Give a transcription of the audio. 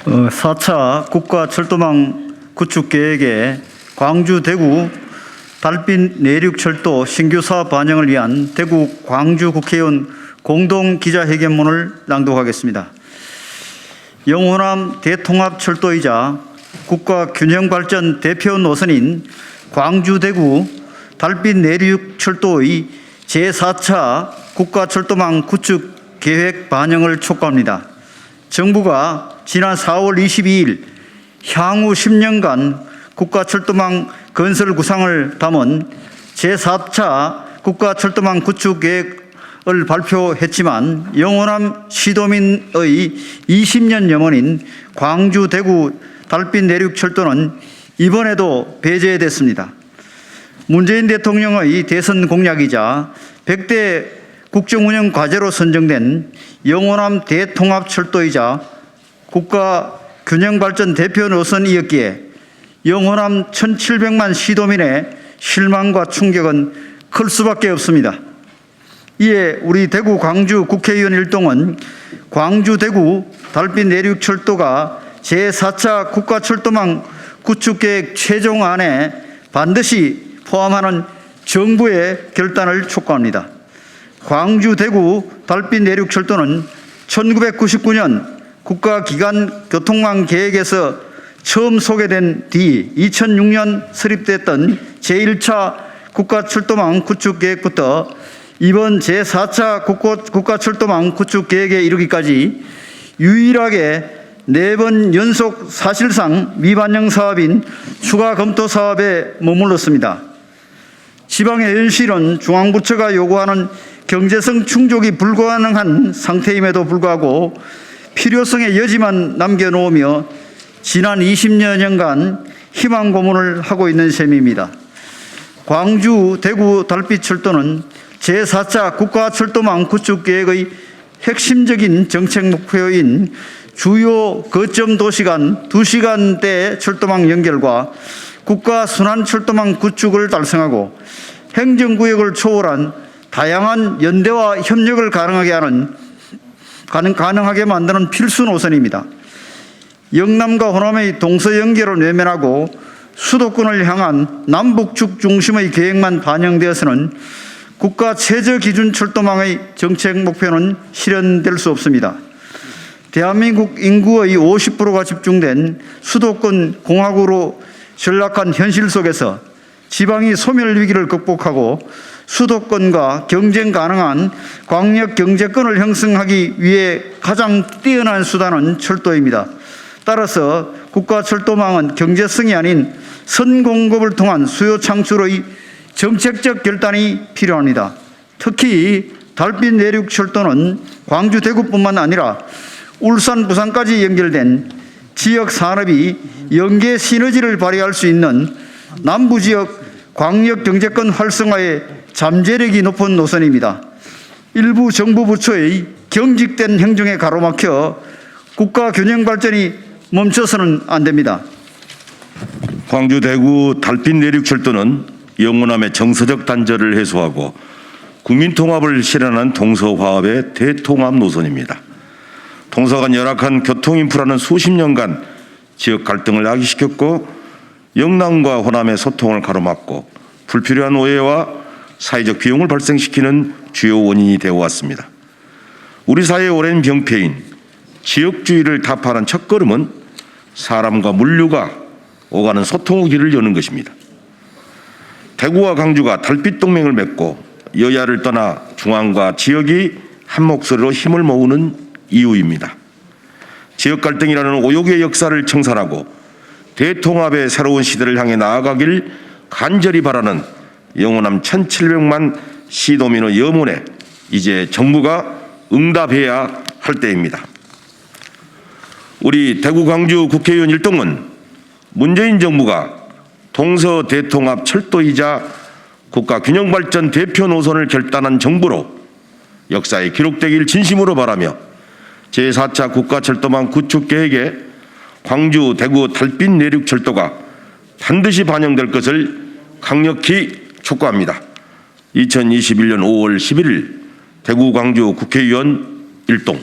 4차 국가철도망 구축 계획에 광주, 대구 달빛 내륙철도 신규 사업 반영을 위한 대구 광주 국회의원 공동 기자회견문을 낭독하겠습니다. 영호남 대통합철도이자 국가균형발전 대표 노선인 광주, 대구 달빛 내륙철도의 제4차 국가철도망 구축 계획 반영을 촉구합니다. 정부가 지난 4월 22일 향후 10년간 국가철도망 건설 구상을 담은 제4차 국가철도망 구축 계획을 발표했지만 영호남 시도민의 20년 염원인 광주, 대구 달빛 내륙철도는 이번에도 배제됐습니다. 문재인 대통령의 대선 공약이자 100대 국정운영 과제로 선정된 영호남 대통합철도이자 국가균형발전 대표 노선이었기에 영호남 1,700만 시도민의 실망과 충격은 클 수밖에 없습니다. 이에 우리 대구 광주 국회의원 일동은 광주, 대구 달빛 내륙철도가 제4차 국가철도망 구축계획 최종안에 반드시 포함하는 정부의 결단을 촉구합니다. 광주, 대구 달빛 내륙철도는 1999년 국가기관 교통망 계획에서 처음 소개된 뒤 2006년 설립됐던 제1차 국가철도망 구축 계획부터 이번 제4차 국가철도망 구축 계획에 이르기까지 유일하게 4번 연속 사실상 미반영 사업인 추가 검토 사업에 머물렀습니다. 지방의 현실은 중앙부처가 요구하는 경제성 충족이 불가능한 상태임에도 불구하고 필요성의 여지만 남겨놓으며 지난 20여 년간 희망 고문을 하고 있는 셈입니다. 광주, 대구 달빛철도는 제4차 국가철도망 구축 계획의 핵심적인 정책 목표인 주요 거점 도시 간 2시간대 철도망 연결과 국가 순환 철도망 구축을 달성하고 행정구역을 초월한 다양한 연대와 협력을 가능하게 만드는 필수 노선입니다. 영남과 호남의 동서 연결을 외면하고 수도권을 향한 남북축 중심의 계획만 반영되어서는 국가 최저 기준 철도망의 정책 목표는 실현될 수 없습니다. 대한민국 인구의 50%가 집중된 수도권 공화국으로 전락한 현실 속에서 지방이 소멸 위기를 극복하고 수도권과 경쟁 가능한 광역 경제권을 형성하기 위해 가장 뛰어난 수단은 철도입니다. 따라서 국가철도망은 경제성이 아닌 선공급을 통한 수요 창출의 정책적 결단이 필요합니다. 특히 달빛 내륙철도는 광주, 대구뿐만 아니라 울산, 부산까지 연결된 지역 산업이 연계 시너지를 발휘할 수 있는 남부지역 광역 경제권 활성화에 잠재력이 높은 노선입니다. 일부 정부 부처의 경직된 행정에 가로막혀 국가 균형 발전이 멈춰서는 안 됩니다. 광주, 대구 달빛 내륙철도는 영호남의 정서적 단절을 해소하고 국민통합을 실현한 동서화합의 대통합 노선입니다. 동서 간 열악한 교통인프라는 수십 년간 지역 갈등을 야기시켰고 영남과 호남의 소통을 가로막고 불필요한 오해와 사회적 비용을 발생시키는 주요 원인이 되어 왔습니다. 우리 사회의 오랜 병폐인 지역주의를 타파하는 첫걸음은 사람과 물류가 오가는 소통의 길을 여는 것입니다. 대구와 광주가 달빛 동맹을 맺고 여야를 떠나 중앙과 지역이 한 목소리로 힘을 모으는 이유입니다. 지역 갈등이라는 오욕의 역사를 청산하고 대통합의 새로운 시대를 향해 나아가길 간절히 바라는 영호남 1,700만 시도민의 염원에 이제 정부가 응답해야 할 때입니다. 우리 대구 광주 국회의원 일동은 문재인 정부가 동서 대통합 철도이자 국가균형발전 대표 노선을 결단한 정부로 역사에 기록되길 진심으로 바라며 제4차 국가철도망 구축 계획에 광주, 대구 달빛 내륙철도가 반드시 반영될 것을 강력히 촉구합니다. 2021년 5월 11일 대구 광주 국회의원 일동